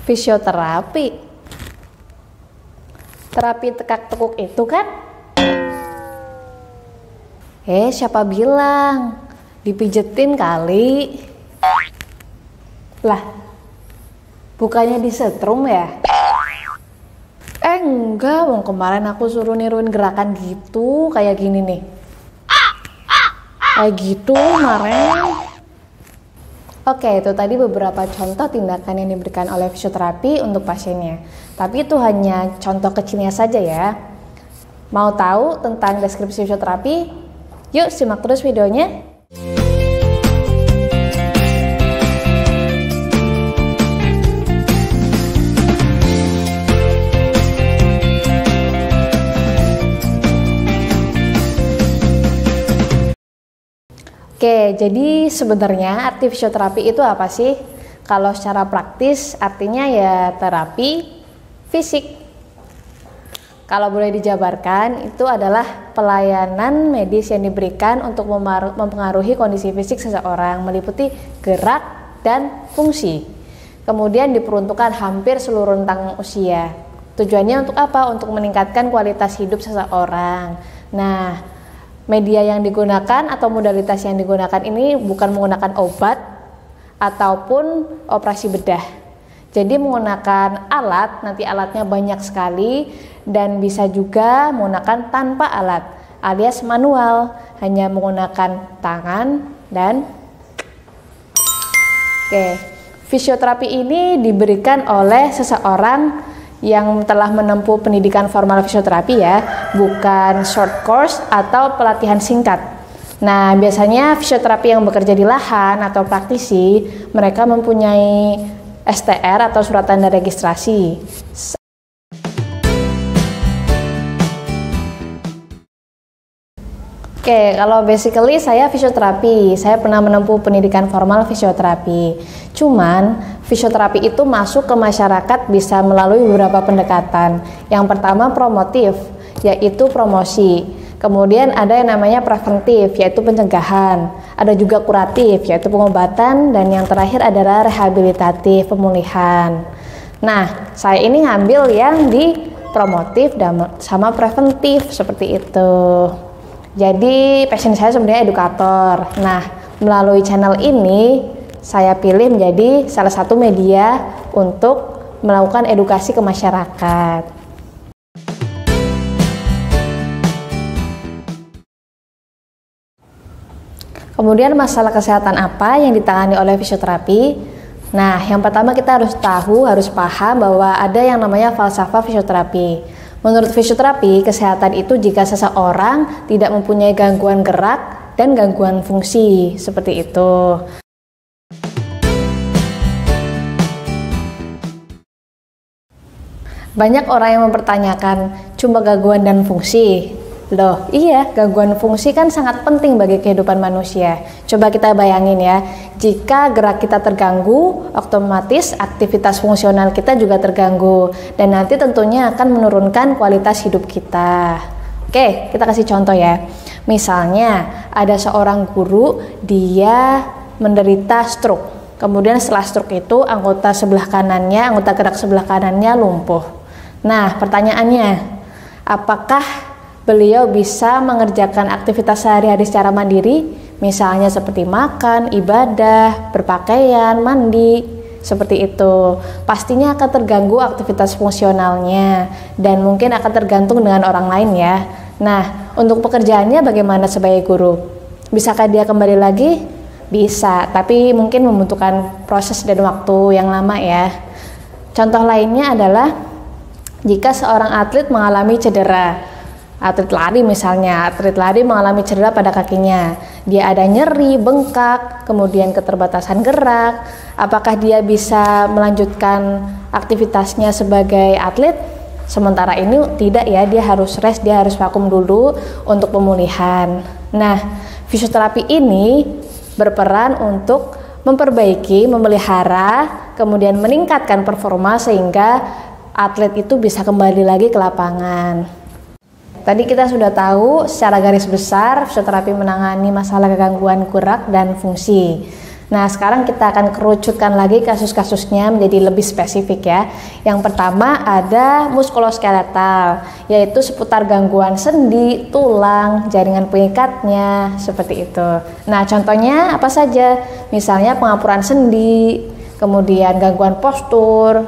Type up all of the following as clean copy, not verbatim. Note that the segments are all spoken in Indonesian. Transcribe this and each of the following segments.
Fisioterapi. Terapi tekak-tekuk itu kan? Siapa bilang? Dipijetin kali. Lah, bukannya disetrum ya? Enggak, kemarin aku suruh niruin gerakan gitu, kayak gini nih. Kayak gitu kemarin. Oke, itu tadi beberapa contoh tindakan yang diberikan oleh fisioterapi untuk pasiennya. Tapi itu hanya contoh kecilnya saja ya. Mau tahu tentang deskripsi fisioterapi? Yuk simak terus videonya. Oke, jadi sebenarnya arti fisioterapi itu apa sih? Kalau secara praktis artinya ya terapi fisik. Kalau boleh dijabarkan, itu adalah pelayanan medis yang diberikan untuk mempengaruhi kondisi fisik seseorang, meliputi gerak dan fungsi. Kemudian diperuntukkan hampir seluruh rentang usia. Tujuannya untuk apa? Untuk meningkatkan kualitas hidup seseorang. Nah, media yang digunakan atau modalitas yang digunakan ini bukan menggunakan obat ataupun operasi bedah. Jadi menggunakan alat, nanti alatnya banyak sekali, dan bisa juga menggunakan tanpa alat alias manual, hanya menggunakan tangan dan fisioterapi ini diberikan oleh seseorang yang telah menempuh pendidikan formal fisioterapi ya, bukan short course atau pelatihan singkat. Nah, biasanya fisioterapi yang bekerja di lahan atau praktisi, mereka mempunyai STR atau surat tanda registrasi. Kalau basically saya fisioterapi, saya pernah menempuh pendidikan formal fisioterapi. Cuman fisioterapi itu masuk ke masyarakat bisa melalui beberapa pendekatan. Yang pertama promotif, yaitu promosi. Kemudian ada yang namanya preventif, yaitu pencegahan. Ada juga kuratif, yaitu pengobatan. Dan yang terakhir adalah rehabilitatif, pemulihan. Nah, saya ini ngambil yang di promotif dan sama preventif, seperti itu. Jadi passion saya sebenarnya edukator. Nah, melalui channel ini saya pilih menjadi salah satu media untuk melakukan edukasi ke masyarakat. Kemudian masalah kesehatan apa yang ditangani oleh fisioterapi? Nah, yang pertama kita harus paham bahwa ada yang namanya falsafah fisioterapi. Menurut fisioterapi, kesehatan itu jika seseorang tidak mempunyai gangguan gerak dan gangguan fungsi, seperti itu. Banyak orang yang mempertanyakan, cuma gangguan dan fungsi. Loh, iya, gangguan fungsi kan sangat penting bagi kehidupan manusia. Coba kita bayangin ya, jika gerak kita terganggu, otomatis aktivitas fungsional kita juga terganggu. Dan nanti tentunya akan menurunkan kualitas hidup kita. Oke, kita kasih contoh ya. Misalnya, ada seorang guru, dia menderita stroke. Kemudian setelah stroke itu, anggota gerak sebelah kanannya lumpuh. Nah, pertanyaannya, apakah beliau bisa mengerjakan aktivitas sehari-hari secara mandiri, misalnya seperti makan, ibadah, berpakaian, mandi, seperti itu. Pastinya akan terganggu aktivitas fungsionalnya dan mungkin akan tergantung dengan orang lain ya. Nah, untuk pekerjaannya bagaimana sebagai guru? Bisakah dia kembali lagi? Bisa, tapi mungkin membutuhkan proses dan waktu yang lama ya. Contoh lainnya adalah jika seorang atlet mengalami cedera. Atlet lari misalnya, atlet lari mengalami cedera pada kakinya. Dia ada nyeri, bengkak, kemudian keterbatasan gerak. Apakah dia bisa melanjutkan aktivitasnya sebagai atlet? Sementara ini tidak ya, dia harus rest, dia harus vakum dulu untuk pemulihan. Nah, fisioterapi ini berperan untuk memperbaiki, memelihara, kemudian meningkatkan performa sehingga atlet itu bisa kembali lagi ke lapangan. Tadi kita sudah tahu secara garis besar fisioterapi menangani masalah gangguan gerak dan fungsi. Nah, sekarang kita akan kerucutkan lagi kasus-kasusnya menjadi lebih spesifik ya. Yang pertama ada muskuloskeletal, yaitu seputar gangguan sendi, tulang, jaringan pengikatnya, seperti itu. Nah, contohnya apa saja? Misalnya pengapuran sendi, kemudian gangguan postur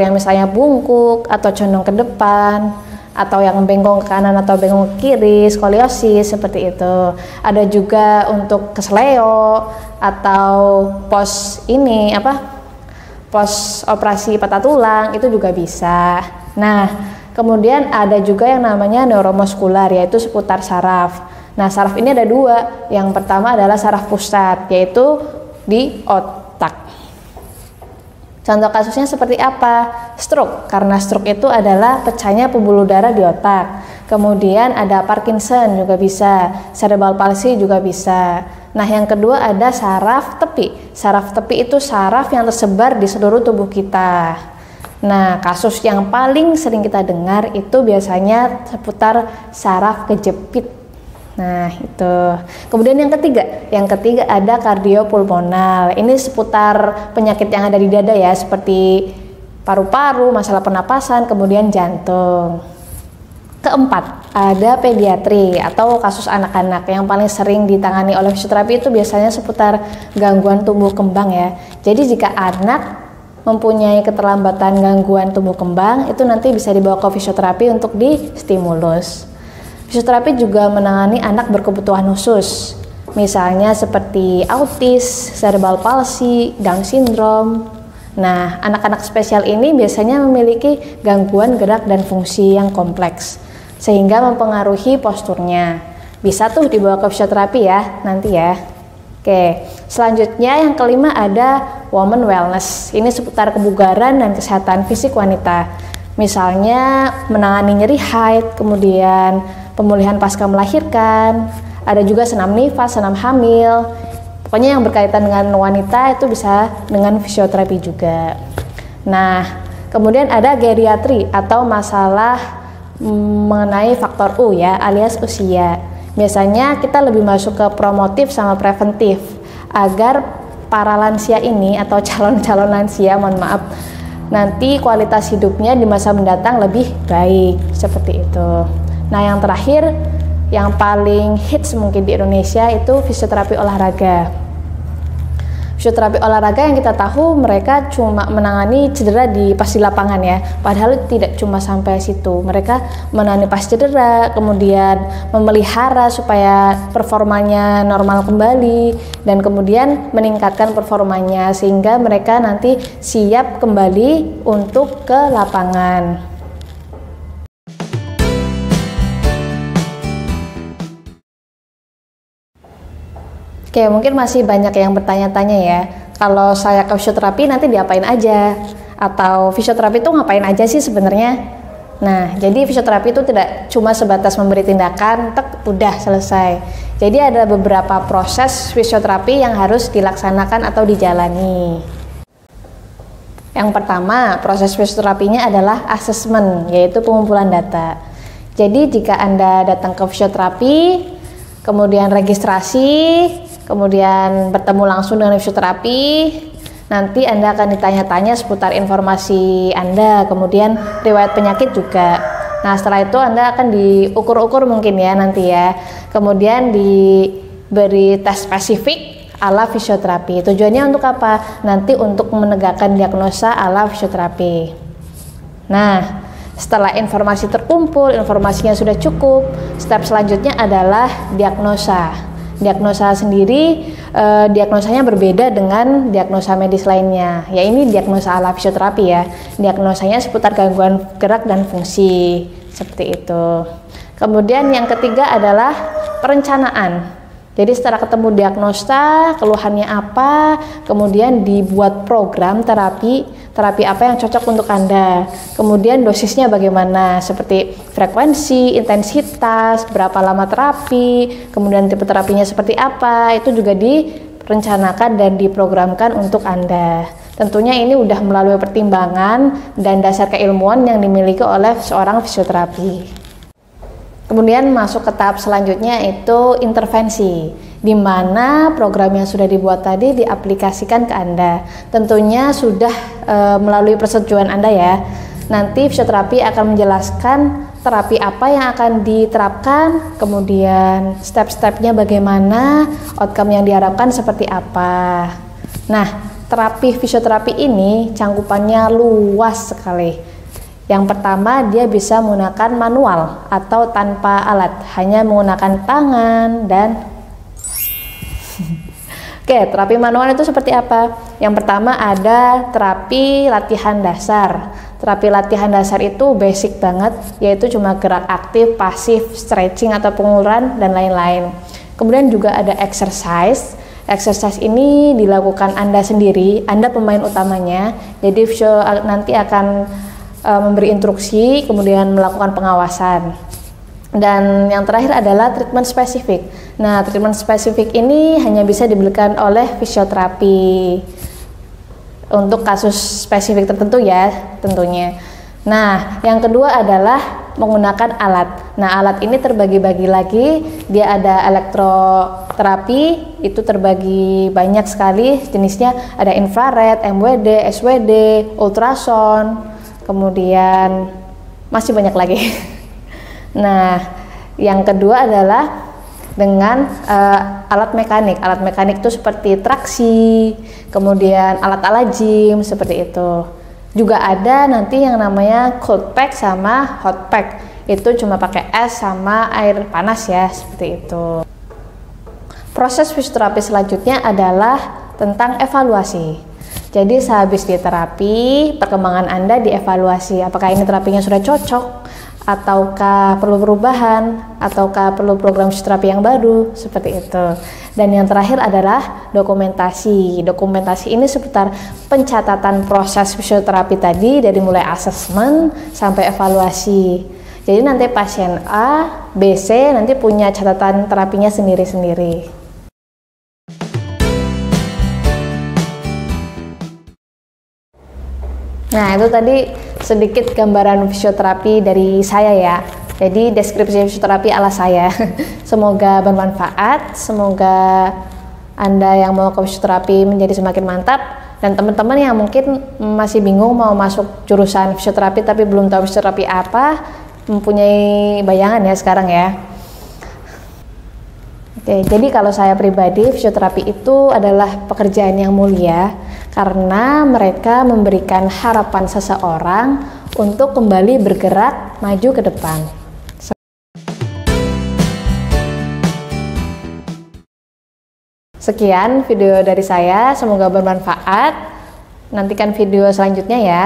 yang misalnya bungkuk atau condong ke depan, atau yang bengkong ke kanan atau bengkong ke kiri, skoliosis, seperti itu. Ada juga untuk kesleo atau pos operasi patah tulang, itu juga bisa. Nah, kemudian ada juga yang namanya neuromuskular, yaitu seputar saraf. Nah, saraf ini ada dua. Yang pertama adalah saraf pusat, yaitu di otak. Contoh kasusnya seperti apa? Stroke, karena stroke itu adalah pecahnya pembuluh darah di otak. Kemudian ada Parkinson juga bisa, cerebral palsy juga bisa. Nah, yang kedua ada saraf tepi. Saraf tepi itu saraf yang tersebar di seluruh tubuh kita. Nah, kasus yang paling sering kita dengar itu biasanya seputar saraf kejepit. Nah, itu. Kemudian yang ketiga ada kardiopulmonal. Ini seputar penyakit yang ada di dada ya, seperti paru-paru, masalah pernapasan, kemudian jantung. Keempat, ada pediatri atau kasus anak-anak. Yang paling sering ditangani oleh fisioterapi itu biasanya seputar gangguan tumbuh kembang ya. Jadi jika anak mempunyai keterlambatan gangguan tumbuh kembang, itu nanti bisa dibawa ke fisioterapi untuk distimulus. Fisioterapi juga menangani anak berkebutuhan khusus, misalnya seperti autis, cerebral palsy, Down syndrome. Nah, anak-anak spesial ini biasanya memiliki gangguan gerak dan fungsi yang kompleks, sehingga mempengaruhi posturnya. Bisa tuh dibawa ke fisioterapi ya, nanti ya. Oke, selanjutnya yang kelima ada women wellness. Ini seputar kebugaran dan kesehatan fisik wanita. Misalnya menangani nyeri haid, kemudian pemulihan pasca melahirkan, ada juga senam nifas, senam hamil. Pokoknya yang berkaitan dengan wanita itu bisa dengan fisioterapi juga. Nah, kemudian ada geriatri atau masalah mengenai faktor U ya, alias usia. Biasanya kita lebih masuk ke promotif sama preventif agar para lansia ini atau calon-calon lansia, mohon maaf, nanti kualitas hidupnya di masa mendatang lebih baik, seperti itu. Nah, yang terakhir, yang paling hits mungkin di Indonesia itu fisioterapi olahraga. Fisioterapi olahraga yang kita tahu mereka cuma menangani cedera pas di lapangan ya. Padahal tidak cuma sampai situ. Mereka menangani pas cedera, kemudian memelihara supaya performanya normal kembali, dan kemudian meningkatkan performanya sehingga mereka nanti siap kembali untuk ke lapangan. Oke, mungkin masih banyak yang bertanya-tanya ya, kalau saya ke fisioterapi nanti diapain aja? Atau fisioterapi itu ngapain aja sih sebenarnya? Nah, jadi fisioterapi itu tidak cuma sebatas memberi tindakan, udah selesai. Jadi ada beberapa proses fisioterapi yang harus dilaksanakan atau dijalani. Yang pertama, proses fisioterapinya adalah assessment, yaitu pengumpulan data. Jadi jika Anda datang ke fisioterapi, kemudian registrasi, kemudian bertemu langsung dengan fisioterapi, nanti Anda akan ditanya-tanya seputar informasi Anda, kemudian riwayat penyakit juga. Nah, setelah itu Anda akan diukur-ukur mungkin ya nanti ya. Kemudian diberi tes spesifik ala fisioterapi. Tujuannya untuk apa? Nanti untuk menegakkan diagnosa ala fisioterapi. Nah, setelah informasi terkumpul, informasinya sudah cukup, step selanjutnya adalah diagnosa. Diagnosa sendiri, diagnosanya berbeda dengan diagnosa medis lainnya. Ya, ini diagnosa ala fisioterapi ya. Diagnosanya seputar gangguan gerak dan fungsi, seperti itu. Kemudian yang ketiga adalah perencanaan. Jadi setelah ketemu diagnosa, keluhannya apa, kemudian dibuat program terapi apa yang cocok untuk Anda. Kemudian dosisnya bagaimana, seperti frekuensi, intensitas, berapa lama terapi, kemudian tipe terapinya seperti apa, itu juga direncanakan dan diprogramkan untuk Anda. Tentunya ini udah melalui pertimbangan dan dasar keilmuan yang dimiliki oleh seorang fisioterapi. Kemudian masuk ke tahap selanjutnya itu intervensi, di mana program yang sudah dibuat tadi diaplikasikan ke Anda. Tentunya sudah melalui persetujuan Anda ya. Nanti fisioterapi akan menjelaskan terapi apa yang akan diterapkan, kemudian step-stepnya bagaimana, outcome yang diharapkan seperti apa. Nah, terapi fisioterapi ini cangkupannya luas sekali. Yang pertama, dia bisa menggunakan manual atau tanpa alat, hanya menggunakan tangan dan Oke, terapi manual itu seperti apa? Yang pertama ada terapi latihan dasar. Terapi latihan dasar itu basic banget, yaitu cuma gerak aktif, pasif, stretching atau penguluran dan lain-lain. Kemudian juga ada exercise. Exercise ini dilakukan Anda sendiri, Anda pemain utamanya. Jadi fisio nanti akan memberi instruksi, kemudian melakukan pengawasan. Dan yang terakhir adalah treatment spesifik. Nah, treatment spesifik ini hanya bisa diberikan oleh fisioterapi untuk kasus spesifik tertentu ya, tentunya. Nah, yang kedua adalah menggunakan alat. Nah, alat ini terbagi-bagi lagi. Dia ada elektroterapi, itu terbagi banyak sekali jenisnya. Ada infrared, MWD, SWD, ultrasound, kemudian masih banyak lagi. Nah, yang kedua adalah dengan alat mekanik. Alat mekanik itu seperti traksi, kemudian alat-alat gym seperti itu. Juga ada nanti yang namanya cold pack sama hot pack. Itu cuma pakai es sama air panas ya, seperti itu. Proses fisioterapi selanjutnya adalah tentang evaluasi. Jadi sehabis diterapi, perkembangan Anda dievaluasi. Apakah ini terapinya sudah cocok? Ataukah perlu perubahan, ataukah perlu program fisioterapi yang baru, seperti itu. Dan yang terakhir adalah dokumentasi. Dokumentasi ini seputar pencatatan proses fisioterapi tadi, dari mulai asesmen sampai evaluasi. Jadi nanti pasien A, B, C nanti punya catatan terapinya sendiri-sendiri. Nah, itu tadi sedikit gambaran fisioterapi dari saya ya. Jadi deskripsi fisioterapi ala saya. Semoga bermanfaat, semoga Anda yang mau ke fisioterapi menjadi semakin mantap, dan teman-teman yang mungkin masih bingung mau masuk jurusan fisioterapi tapi belum tahu fisioterapi apa, mempunyai bayangan ya sekarang ya. Oke, jadi kalau saya pribadi, fisioterapi itu adalah pekerjaan yang mulia karena mereka memberikan harapan seseorang untuk kembali bergerak maju ke depan. Sekian video dari saya, semoga bermanfaat. Nantikan video selanjutnya ya.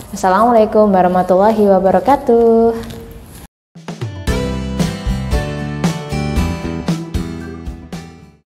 Assalamualaikum warahmatullahi wabarakatuh.